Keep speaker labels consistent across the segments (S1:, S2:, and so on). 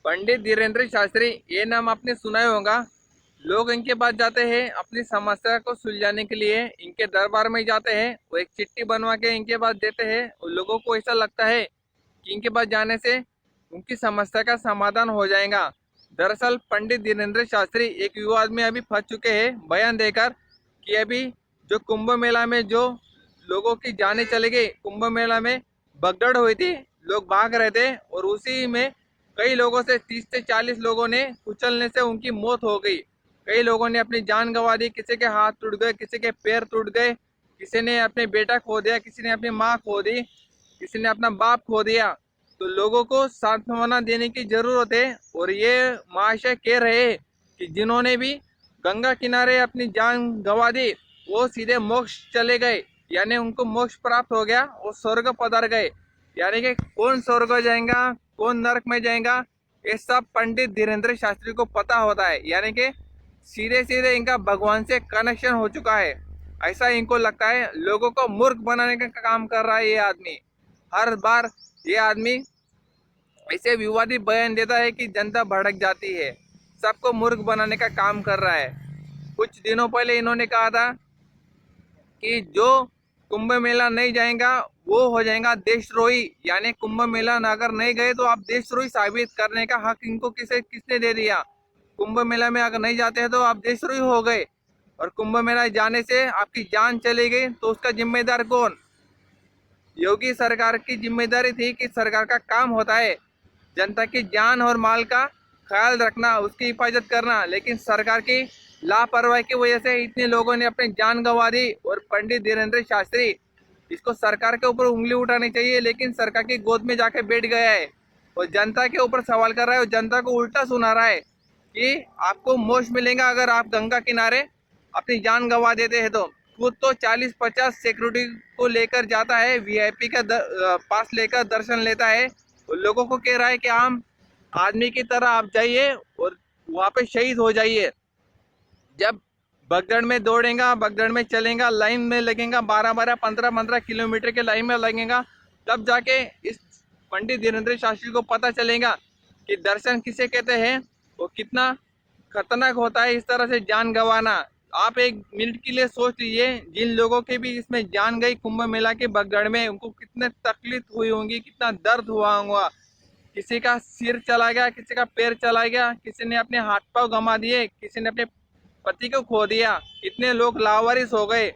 S1: पंडित धीरेन्द्र शास्त्री, ये नाम आपने सुना ही होगा। लोग इनके पास जाते हैं अपनी समस्या को सुलझाने के लिए, इनके दरबार में जाते हैं। वो एक चिट्ठी बनवा के इनके पास देते हैं और लोगों को ऐसा लगता है कि इनके पास जाने से उनकी समस्या का समाधान हो जाएगा। दरअसल पंडित धीरेन्द्र शास्त्री एक विवाद में अभी फंस चुके हैं, बयान देकर कि अभी जो कुंभ मेला में जो लोगों की जाने चली गई, कुंभ मेला में भगदड़ हुई थी, लोग भाग रहे थे और उसी में कई लोगों से 30 से 40 लोगों ने कुचलने से उनकी मौत हो गई। कई लोगों ने अपनी जान गंवा दी, किसी के हाथ टूट गए, किसी के पैर टूट गए, किसी ने अपने बेटा खो दिया, किसी ने अपनी माँ खो दी, किसी ने अपना बाप खो दिया। तो लोगों को सांत्वना देने की जरूरत है। और ये महाशय कह रहे हैं कि जिन्होंने भी गंगा किनारे अपनी जान गंवा दी वो सीधे मोक्ष चले गए, यानी उनको मोक्ष प्राप्त हो गया, वो स्वर्ग पधार गए। यानी कि कौन स्वर्ग जाएगा कौन नरक में जाएगा ये सब पंडित धीरेन्द्र शास्त्री को पता होता है। यानी कि सीधे सीधे इनका भगवान से कनेक्शन हो चुका है, ऐसा इनको लगता है। लोगों को मूर्ख बनाने का काम कर रहा है ये आदमी। हर बार ये आदमी ऐसे विवादित बयान देता है कि जनता भड़क जाती है, सबको मूर्ख बनाने का काम कर रहा है। कुछ दिनों पहले इन्होंने कहा था कि जो कुंभ मेला नहीं जाएगा वो हो जाएगा देशद्रोही, यानी कुंभ मेला अगर नहीं गए तो आप देशद्रोही साबित करने का हक इनको किसने दे दिया। कुंभ मेला में अगर नहीं जाते हैं तो आप देशद्रोही हो गए, और कुंभ मेला जाने से आपकी जान चली गई तो उसका जिम्मेदार कौन? योगी सरकार की जिम्मेदारी थी कि सरकार का काम होता है जनता की जान और माल का ख्याल रखना, उसकी हिफाजत करना, लेकिन सरकार की लापरवाही की वजह से इतने लोगों ने अपनी जान गंवा दी। और पंडित धीरेन्द्र शास्त्री, इसको सरकार के ऊपर उंगली उठानी चाहिए, लेकिन सरकार की गोद में जाके बैठ गया है और जनता के ऊपर सवाल कर रहा है और जनता को उल्टा सुना रहा है कि आपको मोक्ष मिलेगा अगर आप गंगा किनारे अपनी जान गंवा देते हैं तो। खुद तो 40-50 सिक्योरिटी को लेकर जाता है, वीआईपी का पास लेकर दर्शन लेता है और लोगों को कह रहा है कि आम आदमी की तरह आप जाइए और वहाँ पे शहीद हो जाइए। जब भगदड़ में दौड़ेगा, भगदड़ में चलेगा, लाइन में लगेगा, 12-12, 15-15 किलोमीटर के लाइन में लगेगा, तब जाके इस पंडित धीरेन्द्र शास्त्री को पता चलेगा कि दर्शन किसे कहते हैं और कितना खतरनाक होता है इस तरह से जान गंवाना। आप एक मिनट के लिए सोच लीजिए, जिन लोगों के भी इसमें जान गई कुंभ मेला के भगदड़ में, उनको कितने तकलीफ हुई होंगी, कितना दर्द हुआ होगा। किसी का सिर चला गया, किसी का पैर चला गया, किसी ने अपने हाथ पांव गंवा दिए, किसी ने अपने पति को खो दिया, कितने लोग लावारिस हो गए।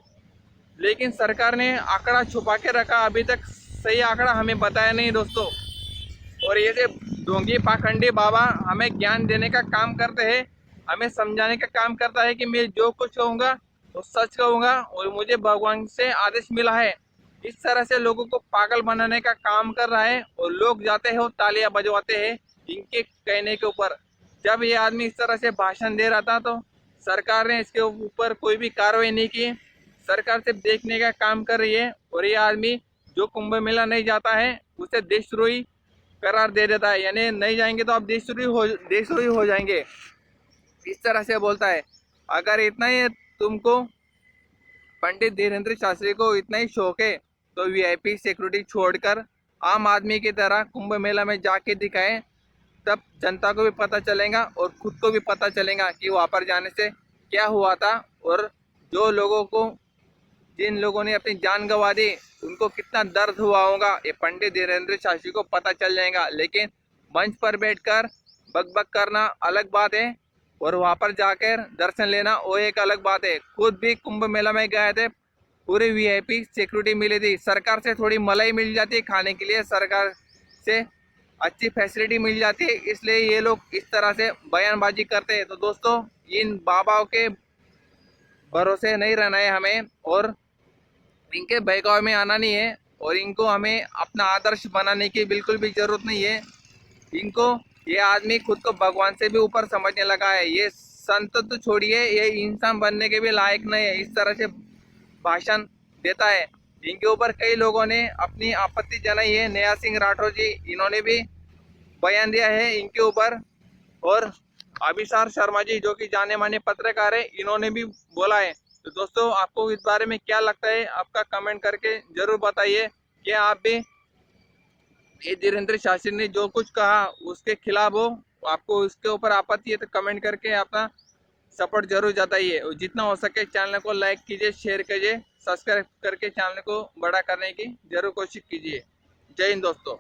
S1: लेकिन सरकार ने आंकड़ा छुपा के रखा, अभी तक सही आंकड़ा हमें बताया नहीं दोस्तों। और ये से ढोंगी पाखंडी बाबा हमें ज्ञान देने का काम करते हैं, हमें समझाने का काम करता है कि मैं जो कुछ कहूँगा वो सच कहूँगा और मुझे भगवान से आदेश मिला है। इस तरह से लोगों को पागल बनाने का काम कर रहा है और लोग जाते हैं और तालियां बजवाते हैं इनके कहने के ऊपर। जब ये आदमी इस तरह से भाषण दे रहा था तो सरकार ने इसके ऊपर कोई भी कार्रवाई नहीं की, सरकार सिर्फ देखने का काम कर रही है। और ये आदमी जो कुंभ मेला नहीं जाता है उसे देशद्रोही करार दे देता है, यानी नहीं जाएंगे तो आप देशद्रोही हो जाएंगे, इस तरह से बोलता है। अगर इतना ही तुमको पंडित धीरेन्द्र शास्त्री को इतना ही शौक है तो वीआईपी सिक्योरिटी छोड़कर आम आदमी की तरह कुंभ मेला में जाके दिखाएं, तब जनता को भी पता चलेगा और खुद को भी पता चलेगा कि वहाँ पर जाने से क्या हुआ था। और जो लोगों को जिन लोगों ने अपनी जान गंवा दी उनको कितना दर्द हुआ होगा ये पंडित धीरेन्द्र शास्त्री को पता चल जाएगा। लेकिन मंच पर बैठकर बकबक करना अलग बात है और वहां पर जाकर दर्शन लेना वो एक अलग बात है। खुद भी कुंभ मेला में गए थे, पूरी वीआईपी सिक्योरिटी मिली थी, सरकार से थोड़ी मलाई मिल जाती है खाने के लिए, सरकार से अच्छी फैसिलिटी मिल जाती है, इसलिए ये लोग इस तरह से बयानबाजी करते हैं। तो दोस्तों इन बाबाओं के भरोसे नहीं रहना है हमें और इनके बहकावे में आना नहीं है और इनको हमें अपना आदर्श बनाने की बिल्कुल भी जरूरत नहीं है। इनको ये आदमी खुद को भगवान से भी ऊपर समझने लगा है, ये संत तो छोड़िए ये इंसान बनने के भी लायक नहीं है, इस तरह से भाषण देता है। इनके ऊपर कई लोगों ने अपनी आपत्ति जनाई है, नया सिंह राठौर जी इन्होंने भी बयान दिया है इनके ऊपर, और अभिसार शर्मा जी जो कि जाने माने पत्रकार है इन्होंने भी बोला है। तो दोस्तों आपको इस बारे में क्या लगता है, आपका कमेंट करके जरूर बताइए। क्या आप भी ये धीरेन्द्र शास्त्री ने जो कुछ कहा उसके खिलाफ हो आपको उसके ऊपर आपत्ति है तो कमेंट करके अपना सपोर्ट जरूर जताइए, और जितना हो सके चैनल को लाइक कीजिए, शेयर कीजिए, सब्सक्राइब करके चैनल को बड़ा करने की जरूर कोशिश कीजिए। जय हिंद दोस्तों।